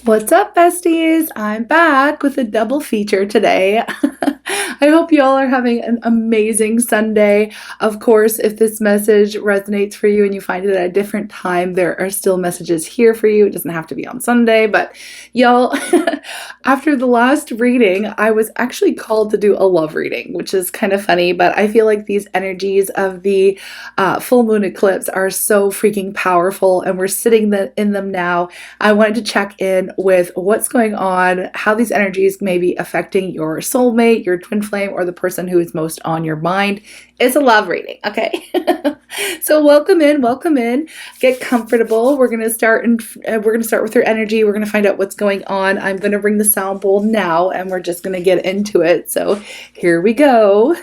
What's up, besties? I'm back with a double feature today. I hope you all are having an amazing Sunday. Of course, if this message resonates for you and you find it at a different time, there are still messages here for you. It doesn't have to be on Sunday, but y'all, after the last reading, I was actually called to do a love reading, which is kind of funny, but I feel like these energies of the full moon eclipse are so freaking powerful, and we're sitting in them now. I wanted to check in with what's going on, how these energies may be affecting your soulmate, your twin flame, or the person who is most on your mind. It's a love reading, okay? So welcome in, get comfortable. We're gonna start with your energy. We're gonna find out what's going on. I'm gonna bring the sound bowl now, and we're just gonna get into it. So here we go.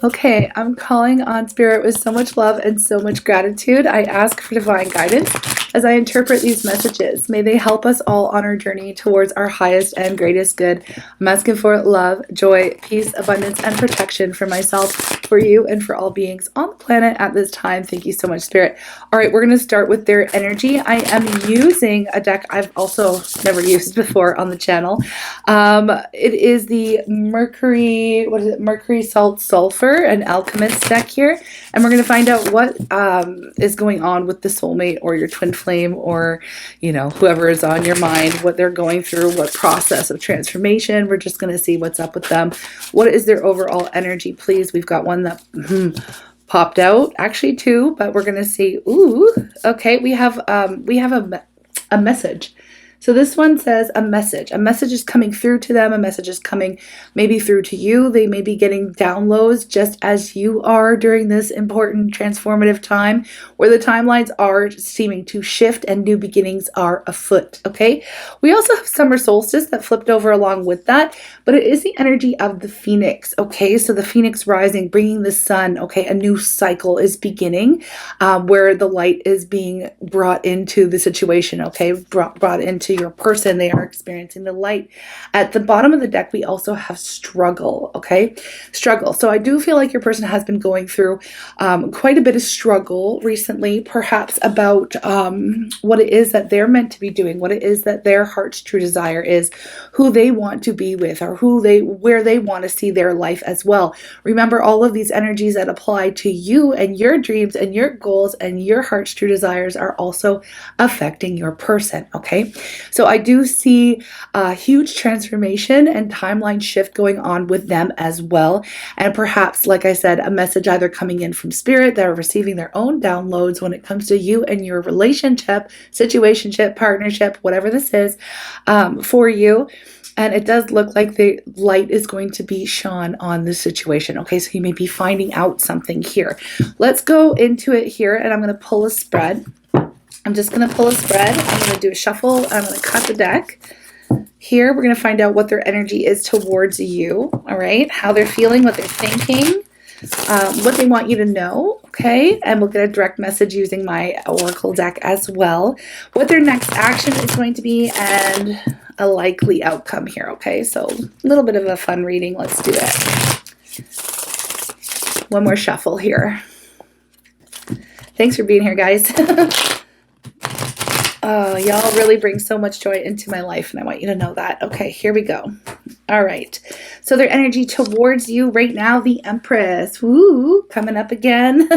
Okay, I'm calling on Spirit with so much love and so much gratitude. I ask for divine guidance as I interpret these messages. May they help us all on our journey towards our highest and greatest good. I'm asking for love, joy, peace, abundance, and protection for myself, for you, and for all beings on the planet at this time. Thank you so much, Spirit. All right, we're going to start with their energy. I am using a deck I've also never used before on the channel. It is the Mercury, what is it? Mercury Salt Sulfur, an alchemist deck here. And we're going to find out what is going on with the soulmate or your twin flame, or, you know, whoever is on your mind, what they're going through, what process of transformation. We're just going to see what's up with them. What is their overall energy, please? We've got one that popped out, actually two, but we're going to see. Ooh, okay, we have a message. So this one says a message. A message is coming through to them. A message is coming maybe through to you. They may be getting downloads just as you are during this important transformative time, where the timelines are seeming to shift and new beginnings are afoot, okay? We also have summer solstice that flipped over along with that, but it is the energy of the phoenix, okay? So the phoenix rising, bringing the sun, okay? A new cycle is beginning, where the light is being brought into the situation, okay? Brought into your person. They are experiencing the light. At the bottom of the deck, we also have struggle, okay? Struggle. So I do feel like your person has been going through quite a bit of struggle recently, perhaps about what it is that they're meant to be doing, what it is that their heart's true desire is, who they want to be with, or where they want to see their life as well. Remember, all of these energies that apply to you and your dreams and your goals and your heart's true desires are also affecting your person, okay? So I do see a huge transformation and timeline shift going on with them as well. And perhaps, like I said, a message either coming in from Spirit, that are receiving their own downloads when it comes to you and your relationship, situationship, partnership, whatever this is for you. And it does look like the light is going to be shone on the situation. Okay, so you may be finding out something here. Let's go into it here, and I'm going to pull a spread. I'm just going to pull a spread. I'm going to do a shuffle. I'm going to cut the deck. Here, we're going to find out what their energy is towards you. All right, how they're feeling, what they're thinking, what they want you to know. Okay, and we'll get a direct message using my oracle deck as well. What their next action is going to be, and a likely outcome here. Okay, so a little bit of a fun reading. Let's do it. One more shuffle here. Thanks for being here, guys. Y'all really bring so much joy into my life, and I want you to know that. Okay, here we go. All right. So their energy towards you right now, the Empress. Woo, coming up again.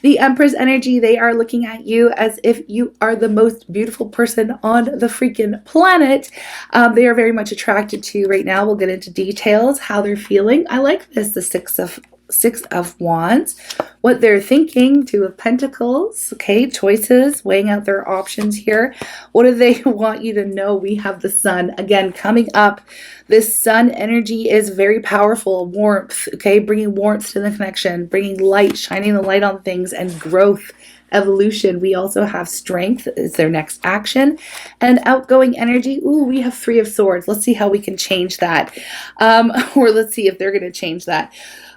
The Empress energy, they are looking at you as if you are the most beautiful person on the freaking planet. They are very much attracted to you right now. We'll get into details, how they're feeling. I like this, the Six of Wands, what they're thinking, Two of Pentacles, okay, choices, weighing out their options here. What do they want you to know? We have the Sun, again, coming up. This Sun energy is very powerful, warmth, okay, bringing warmth to the connection, bringing light, shining the light on things, and growth, evolution. We also have strength is their next action, and outgoing energy. Ooh, we have Three of Swords. Let's see how we can change that, or let's see if they're going to change that.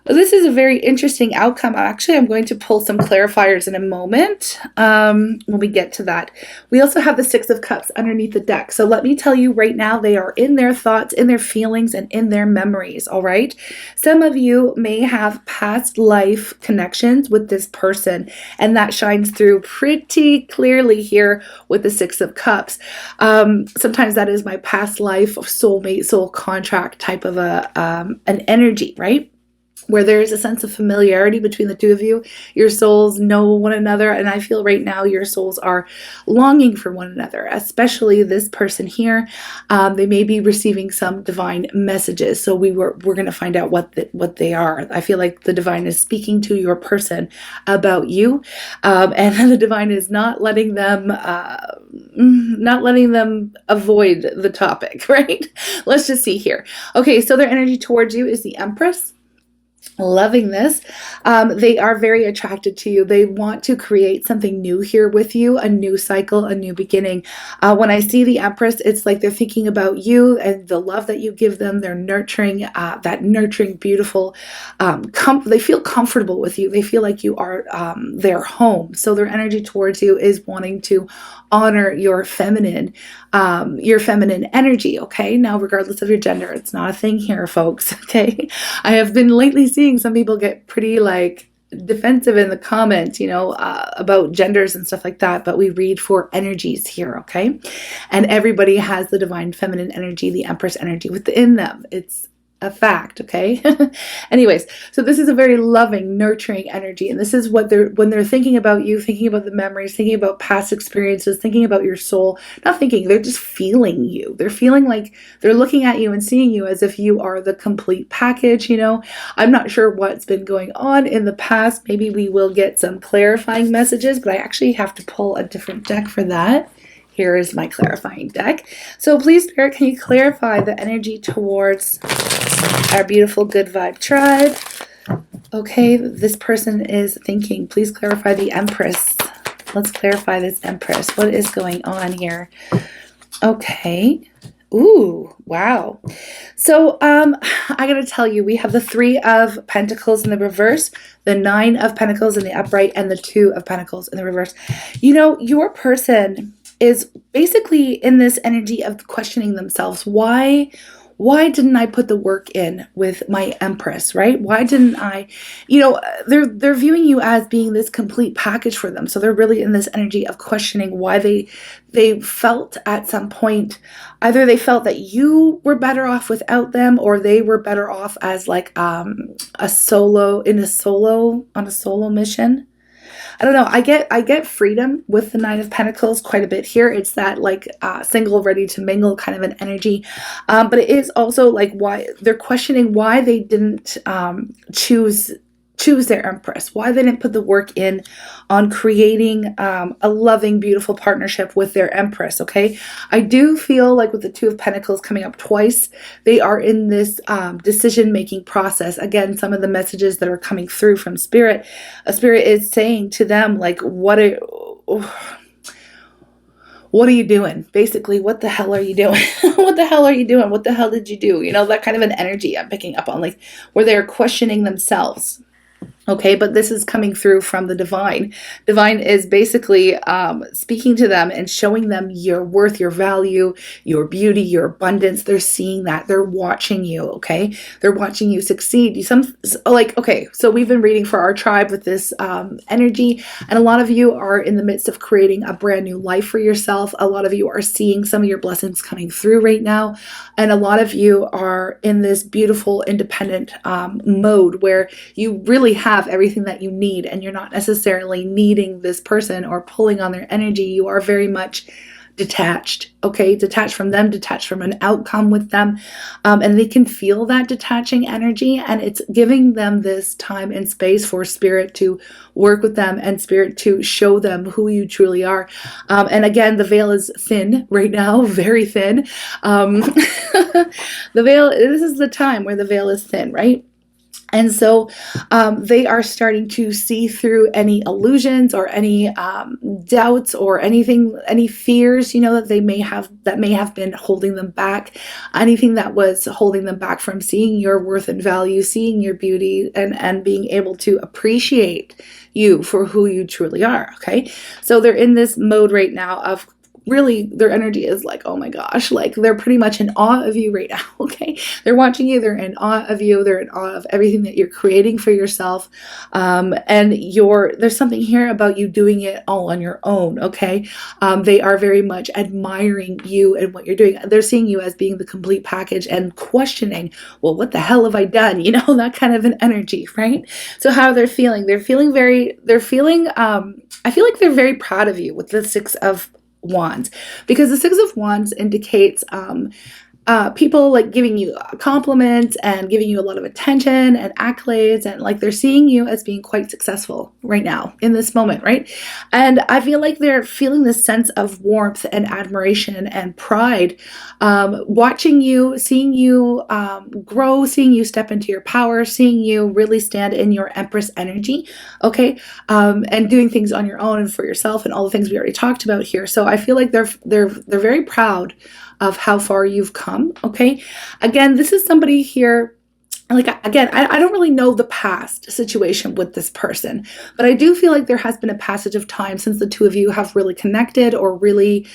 This is a very interesting outcome. Actually, I'm going to pull some clarifiers in a moment when we get to that. We also have the Six of Cups underneath the deck. So let me tell you right now, they are in their thoughts, in their feelings, and in their memories, all right? Some of you may have past life connections with this person, and that shines through pretty clearly here with the Six of Cups. Sometimes that is my past life, soulmate, soul contract type of an energy, right? Where there is a sense of familiarity between the two of you. Your souls know one another, and I feel right now your souls are longing for one another, especially this person here. They may be receiving some divine messages, so we're going to find out what they are. I feel like the divine is speaking to your person about you, and the divine is not letting them avoid the topic, right? Let's just see here. Okay, so their energy towards you is the Empress. Loving this. They are very attracted to you. They want to create something new here with you, a new cycle, a new beginning. When I see the Empress, it's like they're thinking about you and the love that you give them. They're nurturing, that nurturing, beautiful, they feel comfortable with you. They feel like you are their home. So their energy towards you is wanting to honor your feminine energy. Okay. Now, regardless of your gender, it's not a thing here, folks. Okay. I have been lately seeing some people get pretty like defensive in the comments, about genders and stuff like that, but we read for energies here. Okay. And everybody has the divine feminine energy, the Empress energy within them. It's a fact. Okay. Anyways, so this is a very loving, nurturing energy. And this is what when they're thinking about you, thinking about the memories, thinking about past experiences, thinking about your soul, not thinking, they're just feeling you. They're feeling like they're looking at you and seeing you as if you are the complete package. I'm not sure what's been going on in the past. Maybe we will get some clarifying messages, but I actually have to pull a different deck for that. Here is my clarifying deck. So please, Spirit, can you clarify the energy towards our beautiful good vibe tribe? Okay, this person is thinking. Please clarify the Empress. Let's clarify this Empress. What is going on here? Okay. Ooh, wow. So I gotta tell you, we have the Three of Pentacles in the reverse, the Nine of Pentacles in the upright, and the Two of Pentacles in the reverse. Your person is basically in this energy of questioning themselves. Why didn't I put the work in with my Empress, right? Why didn't I, they're viewing you as being this complete package for them. So they're really in this energy of questioning why they felt at some point, either they felt that you were better off without them, or they were better off as like on a solo mission. I don't know. I get freedom with the Nine of Pentacles quite a bit here. It's that like single, ready to mingle kind of an energy. But it is also like why they're questioning why they didn't choose their Empress, why they didn't put the work in on creating a loving, beautiful partnership with their Empress. Okay. I do feel like with the Two of Pentacles coming up twice, they are in this decision-making process. Again, some of the messages that are coming through from Spirit, Spirit is saying to them, like, what are you doing? Basically, what the hell are you doing? What the hell are you doing? What the hell did you do? That kind of an energy I'm picking up on, like where they're questioning themselves. Okay, but this is coming through from the divine. Divine is basically speaking to them and showing them your worth, your value, your beauty, your abundance. They're seeing that. They're watching you, okay? They're watching you succeed. So we've been reading for our tribe with this energy, and a lot of you are in the midst of creating a brand new life for yourself. A lot of you are seeing some of your blessings coming through right now, and a lot of you are in this beautiful, independent mode where you really have everything that you need, and you're not necessarily needing this person or pulling on their energy. You are very much detached, okay? Detached from them, detached from an outcome with them. And they can feel that detaching energy, and it's giving them this time and space for Spirit to work with them and Spirit to show them who you truly are. And again, the veil is thin right now, very thin. The veil, this is the time where the veil is thin, right? And so they are starting to see through any illusions or any doubts or anything, any fears, that they may have been holding them back, anything that was holding them back from seeing your worth and value, seeing your beauty, and being able to appreciate you for who you truly are. Okay. So they're in this mode right now of really, their energy is like, oh my gosh, like they're pretty much in awe of you right now. Okay. They're watching you. They're in awe of you. They're in awe of everything that you're creating for yourself. And there's something here about you doing it all on your own. Okay. They are very much admiring you and what you're doing. They're seeing you as being the complete package and questioning, well, what the hell have I done? That kind of an energy, right? So how they're feeling, I feel like they're very proud of you with the Six of Wands, because the Six of Wands indicates people like giving you compliments and giving you a lot of attention and accolades, and like they're seeing you as being quite successful right now in this moment, right? And I feel like they're feeling this sense of warmth and admiration and pride, watching you, seeing you grow, seeing you step into your power, seeing you really stand in your Empress energy, okay, and doing things on your own and for yourself and all the things we already talked about here. So I feel like they're very proud of how far you've come. Okay. Again, this is somebody here. Like, again, I don't really know the past situation with this person, but I do feel like there has been a passage of time since the two of you have really connected or really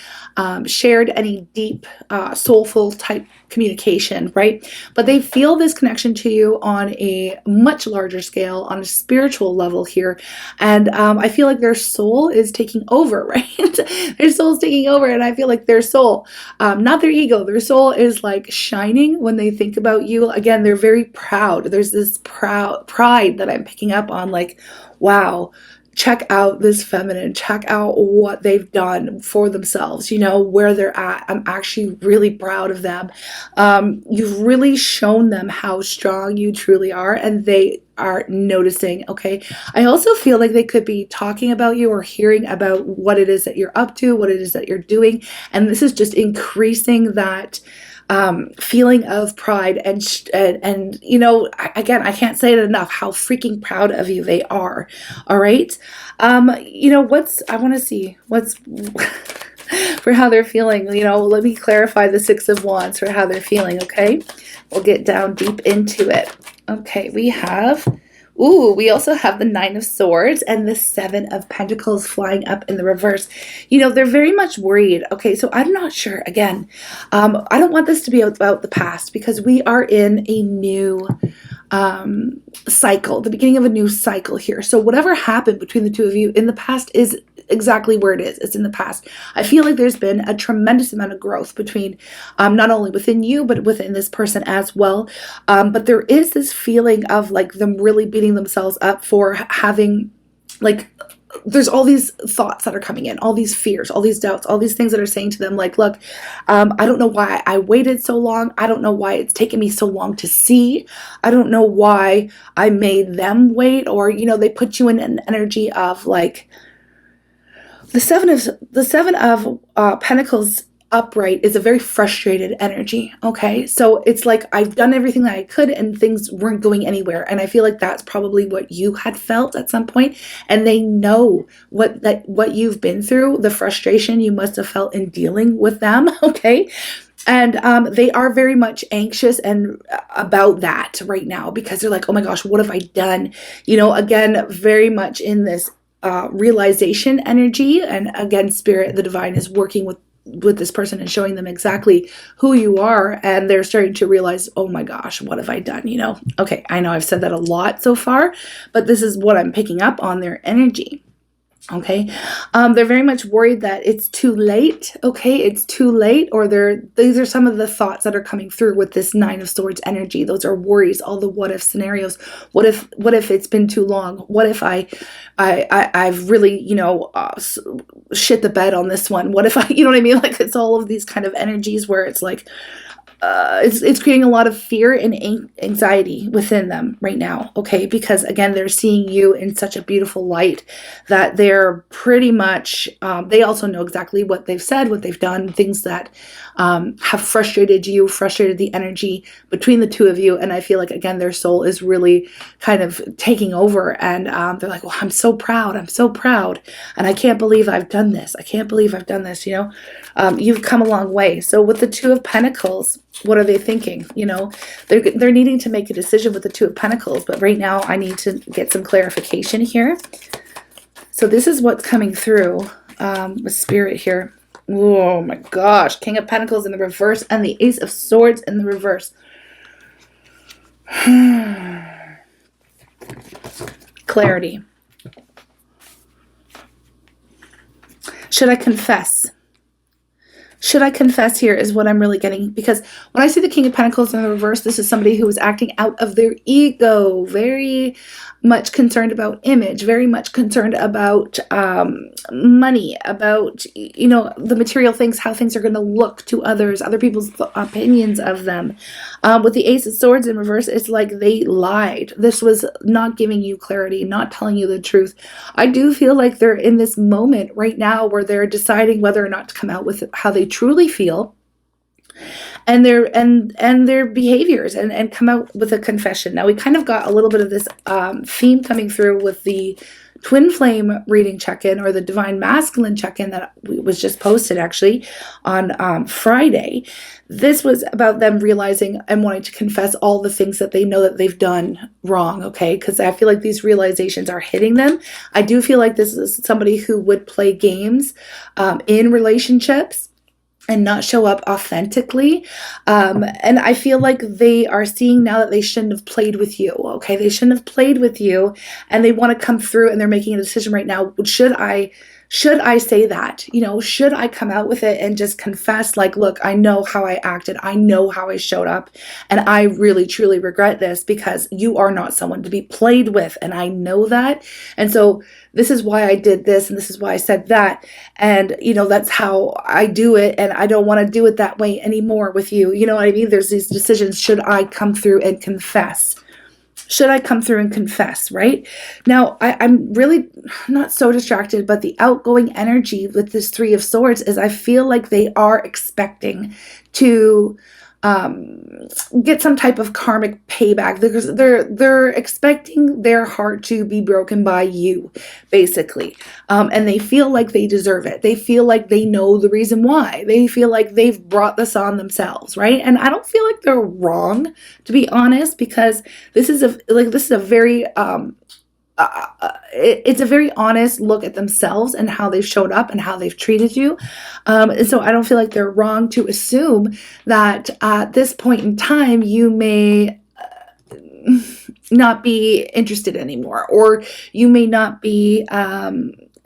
shared any deep, soulful type communication, right? But they feel this connection to you on a much larger scale, on a spiritual level here. And I feel like their soul is taking over, right? Their soul is taking over. And I feel like their soul, not their ego, their soul is like shining when they think about you. Again, they're very proud. There's this pride that I'm picking up on, like, wow, check out this feminine, check out what they've done for themselves, where they're at. I'm actually really proud of them. You've really shown them how strong you truly are, and they are noticing. Okay. I also feel like they could be talking about you or hearing about what it is that you're up to, what it is that you're doing. And this is just increasing that feeling of pride and again, I can't say it enough how freaking proud of you they are. All right. I want to see what's for how they're feeling. Let me clarify the Six of Wands for how they're feeling. Okay. We'll get down deep into it. Okay. We also have the Nine of Swords and the Seven of Pentacles flying up in the reverse. They're very much worried. Okay, so I'm not sure. Again, I don't want this to be about the past, because we are in a new cycle, the beginning of a new cycle here. So whatever happened between the two of you in the past is exactly where it is. It's in the past. I feel like there's been a tremendous amount of growth between not only within you, but within this person as well. But there is this feeling of like them really beating themselves up for having, like, there's all these thoughts that are coming in, all these fears, all these doubts, all these things that are saying to them, like, look, I don't know why I waited so long. I don't know why it's taken me so long to see. I don't know why I made them wait. Or, they put you in an energy of like, the seven of Pentacles upright is a very frustrated energy. Okay. So it's like, I've done everything that I could and things weren't going anywhere. And I feel like that's probably what you had felt at some point. And they know what you've been through, the frustration you must have felt in dealing with them. Okay. And they are very much anxious and about that right now, because they're like, oh my gosh, what have I done? Again, very much in this realization energy. And again, Spirit, the divine, is working with this person and showing them exactly who you are. And they're starting to realize, oh my gosh, what have I done? Okay, I know I've said that a lot so far, but this is what I'm picking up on their energy. Okay. They're very much worried that it's too late. Okay. It's too late. Or these are some of the thoughts that are coming through with this Nine of Swords energy. Those are worries, all the what if scenarios. What if it's been too long? What if I've really, shit the bed on this one? What if I, you know what I mean? Like, it's all of these kind of energies where it's like, it's creating a lot of fear and anxiety within them right now, okay? Because again, they're seeing you in such a beautiful light that they're pretty much, they also know exactly what they've said, what they've done, things that have frustrated you, frustrated the energy between the two of you. And I feel like, again, their soul is really kind of taking over, and they're like, well, I'm so proud. I'm so proud. And I can't believe I've done this. I can't believe I've done this, you know? You've come a long way. So with the Two of Pentacles, what are they thinking? You know, they're needing to make a decision with the Two of Pentacles, but right now I need to get some clarification here. So this is what's coming through with Spirit here. Oh my gosh. King of Pentacles in the reverse and the Ace of Swords in the reverse. Clarity. Should I confess? Should I confess here is what I'm really getting, because when I see the King of Pentacles in the reverse, this is somebody who is acting out of their ego, very much concerned about image, very much concerned about money, about, you know, the material things, how things are going to look to others, other people's opinions of them. With the Ace of Swords in reverse, it's like they lied. This was not giving you clarity, not telling you the truth. I do feel like they're in this moment right now where they're deciding whether or not to come out with how they truly feel and their behaviors, and come out with a confession. Now we kind of got a little bit of this theme coming through with the twin flame reading check-in, or the divine masculine check-in that was just posted actually on Friday. This was about them realizing and wanting to confess all the things that they know that they've done wrong, okay? Because I feel like these realizations are hitting them. I do feel like this is somebody who would play games in relationships and not show up authentically. And I feel like they are seeing now that they shouldn't have played with you, okay? They shouldn't have played with you, and they want to come through, and they're making a decision right now. Should I say that? You know, should I come out with it and just confess, like, look, I know how I acted. I know how I showed up. And I really, truly regret this, because you are not someone to be played with. And I know that. And so this is why I did this, and this is why I said that. And, you know, that's how I do it. And I don't want to do it that way anymore with you. You know what I mean? There's these decisions. Should I come through and confess? Should I come through and confess, right? Now, I'm really not so distracted, but the outgoing energy with this Three of Swords is I feel like they are expecting to get some type of karmic payback, because they're expecting their heart to be broken by you, basically. And they feel like they deserve it. They feel like they know the reason why. They feel like they've brought this on themselves, right? And I don't feel like they're wrong, to be honest, because this is a very it's a very honest look at themselves and how they've showed up and how they've treated you. And so I don't feel like they're wrong to assume that at this point in time, you may not be interested anymore, or you may not be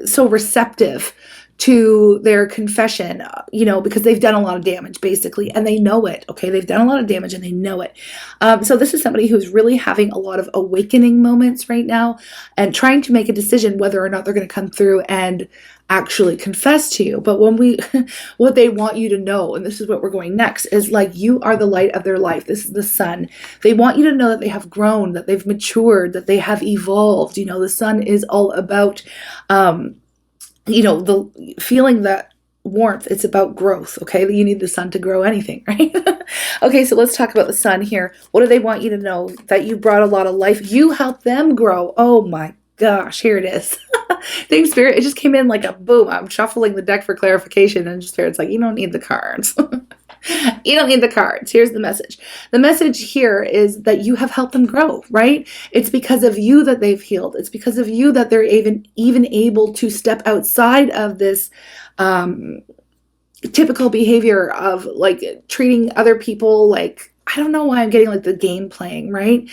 so receptive to their confession, you know, because they've done a lot of damage, basically, and they know it, okay? They've done a lot of damage and they know it. So this is somebody who's really having a lot of awakening moments right now and trying to make a decision whether or not they're going to come through and actually confess to you. But what they want you to know, and this is what we're going next, is like, you are the light of their life. This is the sun. They want you to know that they have grown, that they've matured, that they have evolved. You know, the sun is all about, you know, the feeling that warmth. It's about growth, okay? You need the sun to grow anything, right? Okay, so let's talk about the sun here. What do they want you to know? That you brought a lot of life. You helped them grow. Oh my gosh, here it is. Thanks, Spirit. It just came in like a boom. I'm shuffling the deck for clarification, and Spirit's like, you don't need the cards. You don't need the cards. Here's the message. The message here is that you have helped them grow, right? It's because of you that they've healed. It's because of you that they're even able to step outside of this typical behavior of like treating other people like, I don't know why I'm getting like the game playing, right?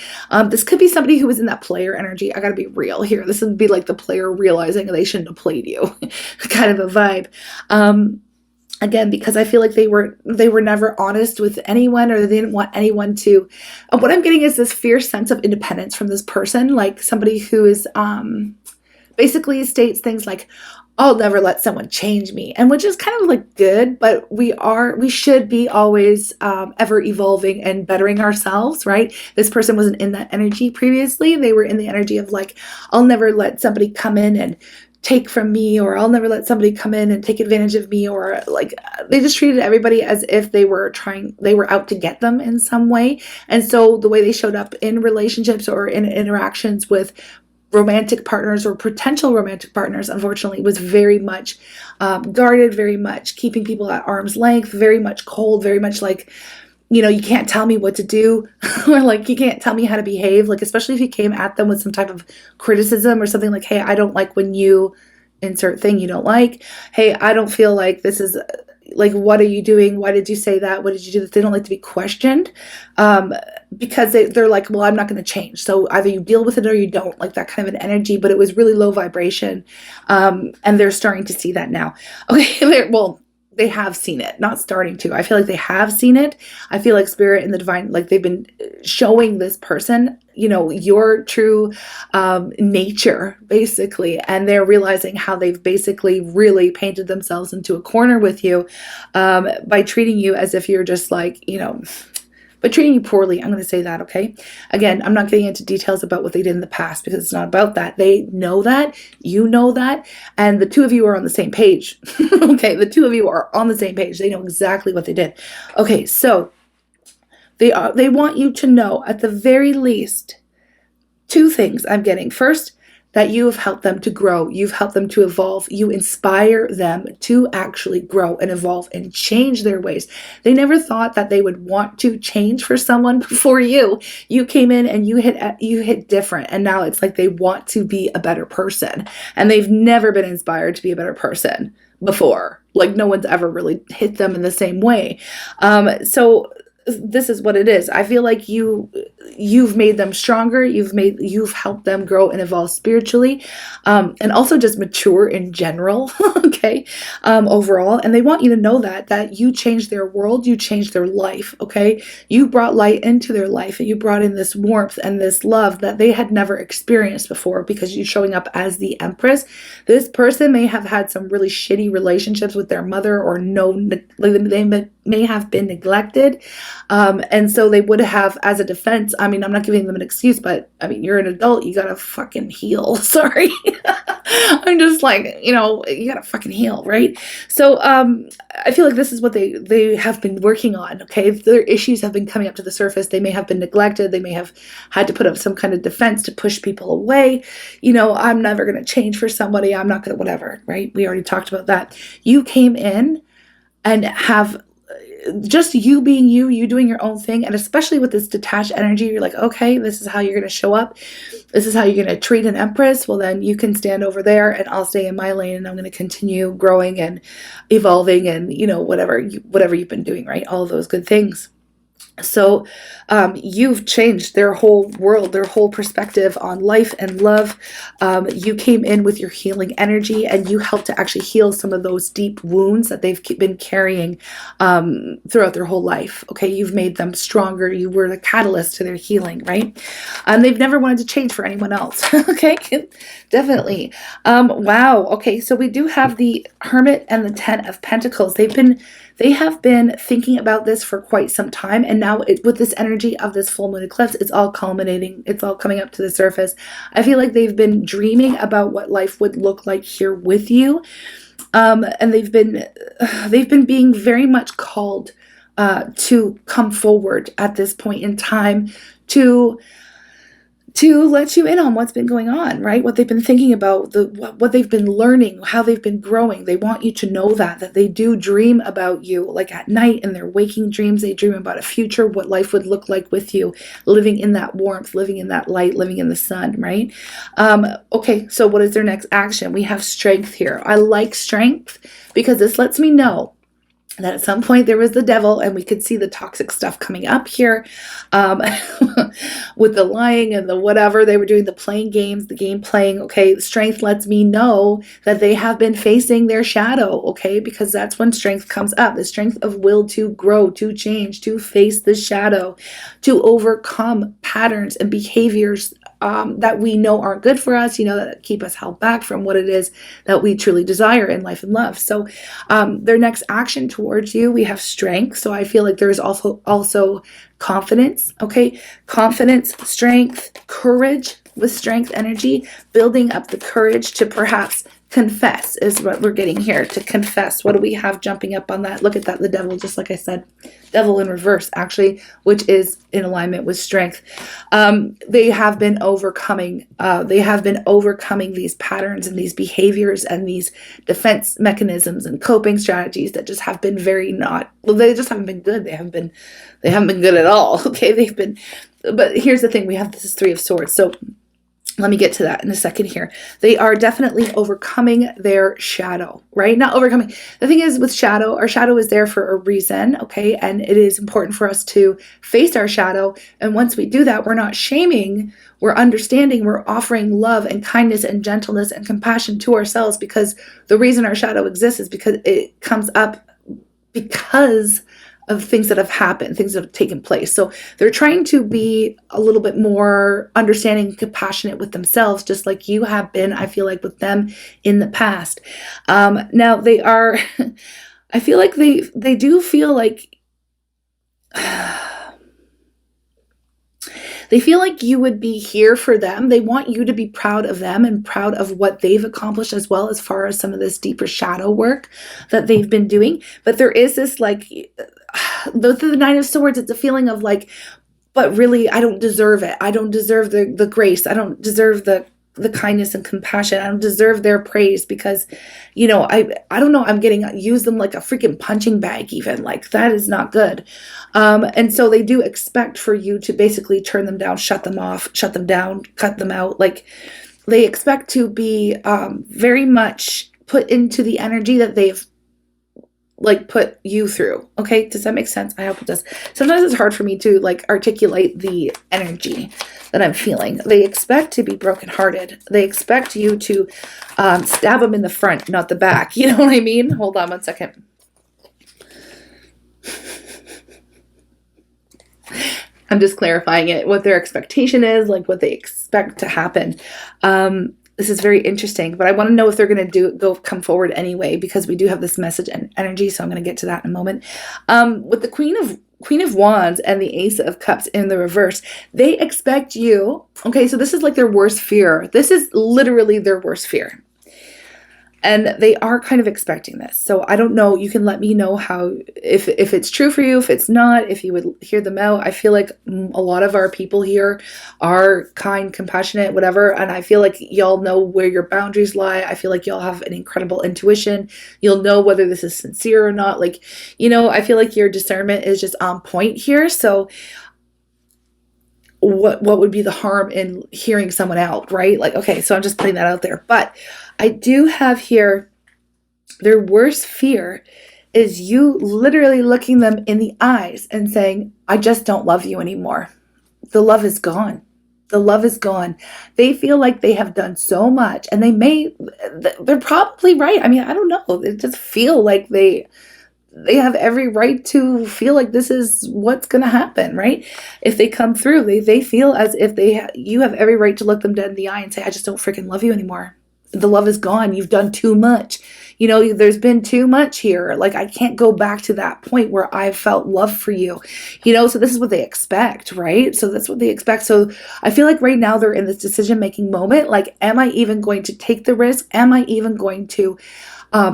This could be somebody who was in that player energy. I gotta be real here. This would be like the player realizing they shouldn't have played you, kind of a vibe. Again, because I feel like they were never honest with anyone, or they didn't want anyone to. What I'm getting is this fierce sense of independence from this person, like somebody who is basically states things like, I'll never let someone change me, and which is kind of like good, but we should be always ever evolving and bettering ourselves, right? This person wasn't in that energy previously. They were in the energy of like, I'll never let somebody come in and take from me, or I'll never let somebody come in and take advantage of me, or like they just treated everybody as if they were out to get them in some way. And so the way they showed up in relationships or in interactions with romantic partners or potential romantic partners, unfortunately, was very much guarded, very much keeping people at arm's length, very much cold, very much like, you can't tell me what to do, or like, you can't tell me how to behave. Like, especially if you came at them with some type of criticism or something like, hey, I don't like when you insert thing you don't like. Hey, I don't feel like this is like, what are you doing? Why did you say that? What did you do? They don't like to be questioned, because they're like, well, I'm not going to change. So either you deal with it or you don't, like that kind of an energy. But it was really low vibration. And they're starting to see that now. Okay. Well, they have seen it, not starting to. I feel like they have seen it. I feel like spirit and the divine, like they've been showing this person, your true nature, basically. And they're realizing how they've basically really painted themselves into a corner with you, by treating you as if you're just like, but treating you poorly. I'm going to say that, okay? Again, I'm not getting into details about what they did in the past because it's not about that. They know that, you know that, and the two of you are on the same page. Okay, the two of you are on the same page. They know exactly what they did. Okay, so they want you to know at the very least two things I'm getting. First, that you have helped them to grow. You've helped them to evolve. You inspire them to actually grow and evolve and change their ways. They never thought that they would want to change for someone before you. You came in and you hit different. And now it's like they want to be a better person. And they've never been inspired to be a better person before. Like no one's ever really hit them in the same way. So this is what it is. I feel like you've made them stronger. You've helped them grow and evolve spiritually, and also just mature in general. Okay, overall, and they want you to know that you changed their world, you changed their life. Okay, you brought light into their life, and you brought in this warmth and this love that they had never experienced before because you're showing up as the Empress. This person may have had some really shitty relationships with their mother, or they may have been neglected. And so they would have, as a defense, I mean, I'm not giving them an excuse, but I mean, you're an adult, you gotta fucking heal. Sorry. I'm just like, you gotta fucking heal, right? So I feel like this is what they have been working on, okay? Their issues have been coming up to the surface. They may have been neglected. They may have had to put up some kind of defense to push people away. I'm never gonna change for somebody. I'm not gonna, whatever, right? We already talked about that. You came in and have just you being you doing your own thing. And especially with this detached energy, you're like, okay, this is how you're going to show up. This is how you're going to treat an Empress. Well, then you can stand over there and I'll stay in my lane, and I'm going to continue growing and evolving and, whatever you've been doing, right? All of those good things. So you've changed their whole world, their whole perspective on life and love. You came in with your healing energy, and you helped to actually heal some of those deep wounds that they've been carrying throughout their whole life. Okay, you've made them stronger. You were the catalyst to their healing, right? They've never wanted to change for anyone else. Okay, definitely. Wow. Okay, so we do have the Hermit and the Ten of Pentacles. They have been thinking about this for quite some time, and now with this energy of this full moon eclipse, it's all culminating. It's all coming up to the surface. I feel like they've been dreaming about what life would look like here with you, and they've been being very much called to come forward at this point in time to let you in on what's been going on, right? What they've been thinking about, what they've been learning, how they've been growing. They want you to know that they do dream about you, like at night in their waking dreams. They dream about a future, what life would look like with you, living in that warmth, living in that light, living in the sun, right? Okay, so what is their next action? We have strength here. I like strength because this lets me know that at some point there was the devil, and we could see the toxic stuff coming up here with the lying and the whatever. They were doing the playing games, the game playing. Okay, strength lets me know that they have been facing their shadow, okay, because that's when strength comes up, the strength of will to grow, to change, to face the shadow, to overcome patterns and behaviors that we know aren't good for us, that keep us held back from what it is that we truly desire in life and love. So their next action towards you, we have strength. So I feel like there's also confidence, okay? Confidence, strength, courage with strength energy, building up the courage to perhaps confess is what we're getting here, to confess. What do we have jumping up on that? Look at that, the devil, just like I said, devil in reverse, actually, which is in alignment with strength. They have been overcoming these patterns and these behaviors and these defense mechanisms and coping strategies that just have been they just haven't been good. They haven't been good at all. Okay. But here's the thing, we have this Three of Swords. So let me get to that in a second here. They are definitely overcoming their shadow, right? Not overcoming. The thing is with shadow, our shadow is there for a reason, okay? And it is important for us to face our shadow. And once we do that, we're not shaming, we're understanding, we're offering love and kindness and gentleness and compassion to ourselves, because the reason our shadow exists is because it comes up because of things that have happened, things that have taken place. So they're trying to be a little bit more understanding and compassionate with themselves, just like you have been, I feel like, with them in the past. Now they are, I feel like they do feel like, they feel like you would be here for them. They want you to be proud of them and proud of what they've accomplished, as well as far as some of this deeper shadow work that they've been doing. But there is this the Nine of Swords, it's a feeling of like, but really, I don't deserve it. I don't deserve the grace. I don't deserve the kindness and compassion. I don't deserve their praise because, I don't know, I'm use them like a freaking punching bag even. Like, that is not good. And so they do expect for you to basically turn them down, shut them off, shut them down, cut them out. Like, they expect to be very much put into the energy that they've put you through. Okay, does that make sense? I hope it does. Sometimes it's hard for me to articulate the energy that I'm feeling. They expect to be brokenhearted. They expect you to stab them in the front, not the back. You know what I mean? Hold on one second. I'm just clarifying it, what their expectation is, what they expect to happen. This is very interesting, but I want to know if they're going to come forward anyway, because we do have this message and energy. So I'm going to get to that in a moment. With the Queen of Wands and the Ace of Cups in the reverse, they expect you. Okay, so this is like their worst fear. This is literally their worst fear. And they are kind of expecting this. So I don't know. You can let me know if it's true for you, if it's not, if you would hear them out. I feel like a lot of our people here are kind, compassionate, whatever. And I feel like y'all know where your boundaries lie. I feel like y'all have an incredible intuition. You'll know whether this is sincere or not. I feel like your discernment is just on point here. So what would be the harm in hearing someone out, right? Okay, so I'm just putting that out there. But I do have here, their worst fear is you literally looking them in the eyes and saying, I just don't love you anymore. The love is gone. The love is gone. They feel like they have done so much, and they're probably right. I mean, I don't know. They just feel like they have every right to feel like this is what's going to happen, right? If they come through, they feel as if you have every right to look them dead in the eye and say, I just don't freaking love you anymore. The love is gone. You've done too much. There's been too much here. I can't go back to that point where I felt love for you. So this is what they expect, right? So that's what they expect. So I feel like right now they're in this decision-making moment. Am I even going to take the risk? Am I even going to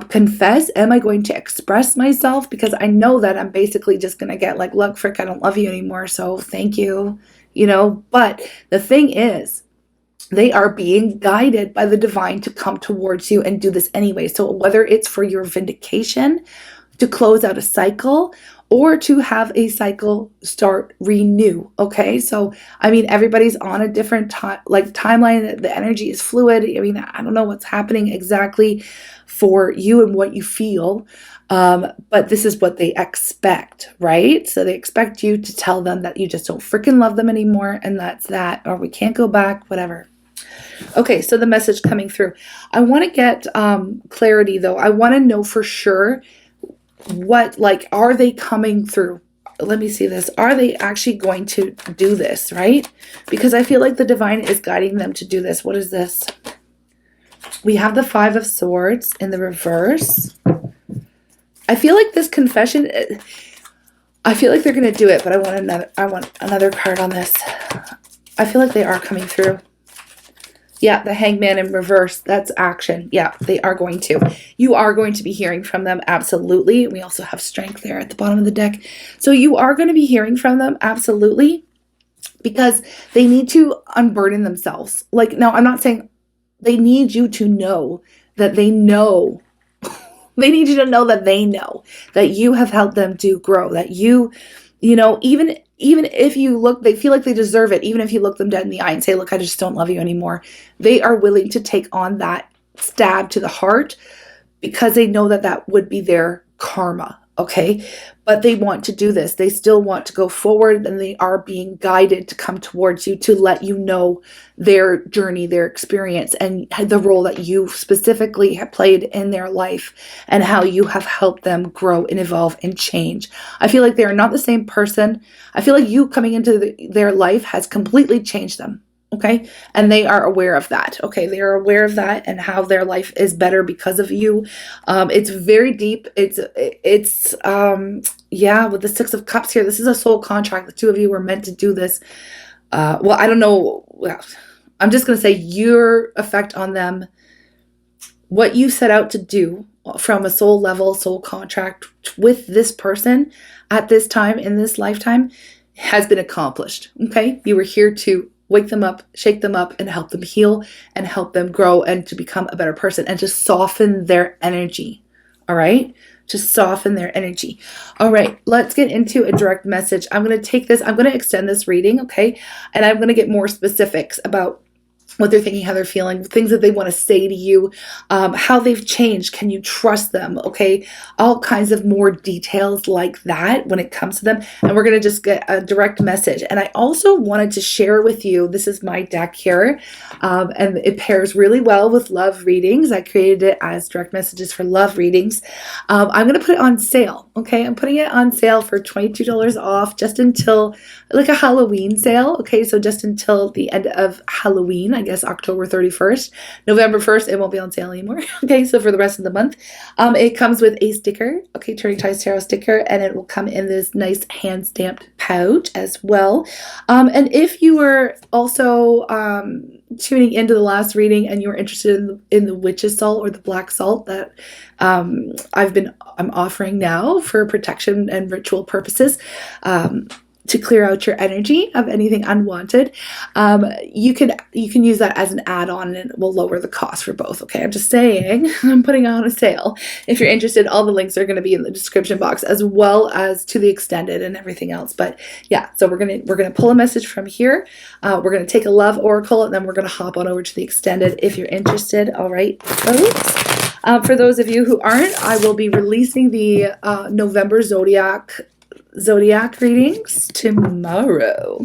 confess? Am I going to express myself? Because I know that I'm basically just going to get look, frick, I don't love you anymore. So thank you, but the thing is, they are being guided by the divine to come towards you and do this anyway. So whether it's for your vindication, to close out a cycle, or to have a cycle renew. Okay. So, I mean, everybody's on a different timeline. The energy is fluid. I mean, I don't know what's happening exactly for you and what you feel. But this is what they expect, right? So they expect you to tell them that you just don't freaking love them anymore. And that's that, or we can't go back, whatever. Okay, so the message coming through. I want to get clarity though. I want to know for sure what, are they coming through? let me see this. Are they actually going to do this, right? Because I feel like the divine is guiding them to do this. What is this? We have the 5 of Swords in the reverse. I feel like this confession, I feel like they're going to do it, but I want another card on this. I feel like they are coming through. Yeah, the Hangman in reverse, that's action. Yeah, they are going to. You are going to be hearing from them, absolutely. We also have Strength there at the bottom of the deck. So you are going to be hearing from them, absolutely, because they need to unburden themselves. Like, now, I'm not saying they need you to know that they know. They need you to know that they know that you have helped them to grow, that you know, even if you look, they feel like they deserve it. Even if you look them dead in the eye and say, look, I just don't love you anymore. They are willing to take on that stab to the heart because they know that that would be their karma. Okay. But they want to do this. They still want to go forward, and they are being guided to come towards you to let you know their journey, their experience, and the role that you specifically have played in their life and how you have helped them grow and evolve and change. I feel like they are not the same person. I feel like you coming into their life has completely changed them. Okay. And they are aware of that. Okay. They are aware of that and how their life is better because of you. It's very deep. Yeah, with the 6 of Cups here, this is a soul contract. The 2 of you were meant to do this. Well, I don't know. I'm just going to say your effect on them, what you set out to do from a soul level, soul contract with this person at this time in this lifetime has been accomplished. Okay. You were here to wake them up, shake them up, and help them heal and help them grow and to become a better person and to soften their energy. All right? To soften their energy. All right, let's get into a direct message. I'm going to take this, I'm going to extend this reading, okay? And I'm going to get more specifics about what they're thinking, how they're feeling, things that they want to say to you, how they've changed. Can you trust them? Okay. All kinds of more details like that when it comes to them. And we're going to just get a direct message. And I also wanted to share with you, this is my deck here, and it pairs really well with love readings. I created it as direct messages for love readings. I'm going to put it on sale. Okay. I'm putting it on sale for $22 off just until like a Halloween sale. Okay. So just until the end of Halloween, I guess October 31st. November 1st, it won't be on sale anymore. Okay, so for the rest of the month. It comes with a sticker, okay, Turning Tides Tarot sticker, and it will come in this nice hand-stamped pouch as well. And if you were also tuning into the last reading and you were interested in the witch's salt or the black salt that I'm offering now for protection and ritual purposes, to clear out your energy of anything unwanted, you can use that as an add-on, and it will lower the cost for both. Okay, I'm just saying, I'm putting on a sale. If you're interested, all the links are going to be in the description box, as well as to the extended and everything else. But yeah, so we're gonna pull a message from here. We're gonna take a love oracle, and then we're gonna hop on over to the extended if you're interested. All right, folks. For those of you who aren't, I will be releasing the November Zodiac readings tomorrow.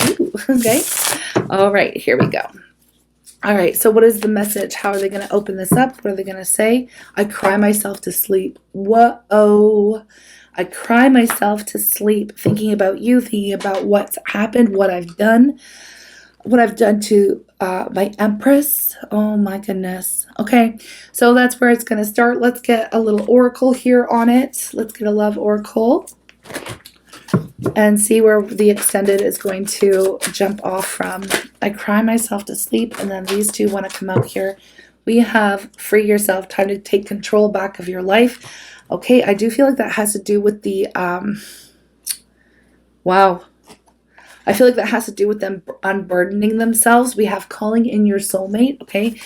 Ooh, okay. All right, here we go. All right, so what is the message? How are they going to open this up? What are they going to say? I cry myself to sleep. Whoa. I cry myself to sleep thinking about you, thinking about what's happened, what I've done to my Empress. Oh my goodness. Okay, so that's where it's going to start. Let's get a little oracle here on it. Let's get a love oracle and see where the extended is going to jump off from. I cry myself to sleep, and then these two want to come out here. We have free yourself, time to take control back of your life. Okay, I do feel like that has to do with the, wow. I feel like that has to do with them unburdening themselves. We have calling in your soulmate, okay?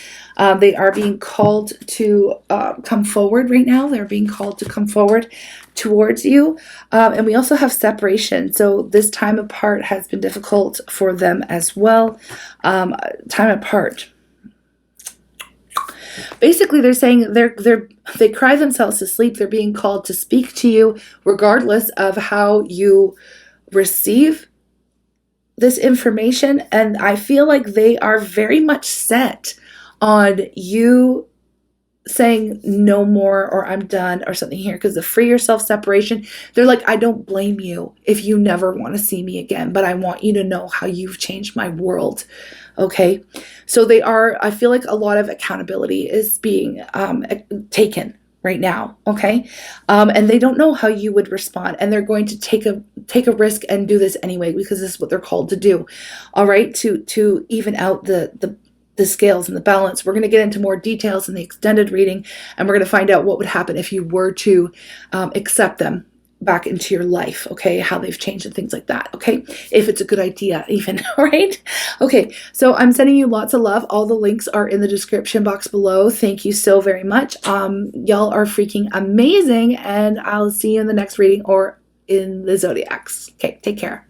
They are being called to come forward right now. They're being called to come forward towards you. And we also have separation. So this time apart has been difficult for them as well. Time apart. Basically, they're saying they cry themselves to sleep. They're being called to speak to you regardless of how you receive this information, and I feel like they are very much set on you saying no more or I'm done or something here, because the free yourself separation, they're like, I don't blame you if you never want to see me again, but I want you to know how you've changed my world. Okay. So I feel like a lot of accountability is being taken right now. Okay. And they don't know how you would respond, and they're going to take a risk and do this anyway, because this is what they're called to do. All right. To even out the scales and the balance. We're going to get into more details in the extended reading, and we're going to find out what would happen if you were to accept them back into your life, okay, how they've changed and things like that, okay, if it's a good idea even, all right? Okay, so I'm sending you lots of love. All the links are in the description box below. Thank you so very much. Y'all are freaking amazing, and I'll see you in the next reading or in the zodiacs. Okay, take care.